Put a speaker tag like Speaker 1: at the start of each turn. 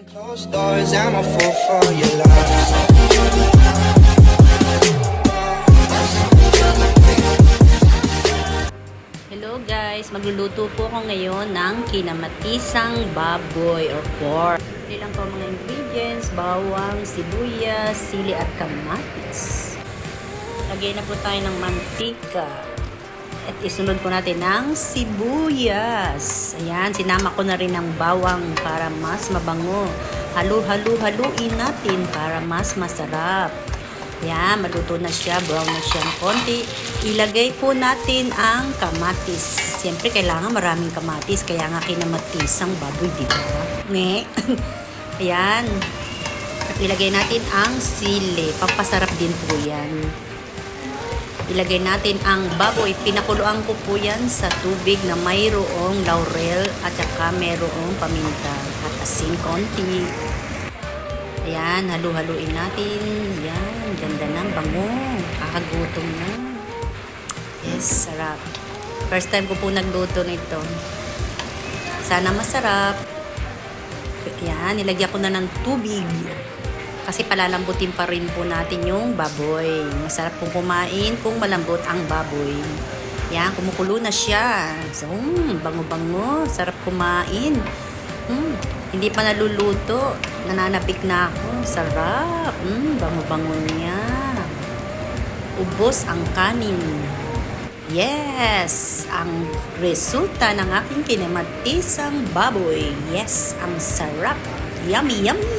Speaker 1: Closed doors, I'm a fool for your love.
Speaker 2: Hello guys, magluluto po ako ngayon ng kinamatisang baboy or pork. Hindi lang po mga ingredients, bawang, sibuyas, sili at kamatis. Lagyan na po tayo ng mantika. At isunod po natin ng sibuyas. Ayan, sinama ko na rin ng bawang para mas mabango. Haluin natin para mas masarap. Yan, maluto na siya, brown na siya ng konti. Ilagay po natin ang kamatis. Siyempre, kailangan maraming kamatis, kaya nga kinamatisang baboy, di ba? Nge. Ayan. At ilagay natin ang sili. Pampasarap din po yan. Ilagay natin ang baboy. Pinakuluan ko po yan sa tubig na mayroong laurel at saka mayroong paminta at asin konti. Ayan, halu-haluin natin. Ayan, ganda ng bango. Kakagutom na. Yes, sarap. First time ko po nagluto nito. Sana masarap. Ayan, nilagyan ko na ng tubig. Kasi palalambutin pa rin po natin yung baboy. Masarap pong kumain kung malambot ang baboy. Ayan, kumukulo na siya. So, bango-bango. Sarap kumain. Hindi pa naluluto. Nananabik na ako. Sarap. Bango-bango niya. Ubos ang kanin. Yes! Ang resulta ng aking kinamatisang baboy. Yes! Ang sarap. Yummy, yummy!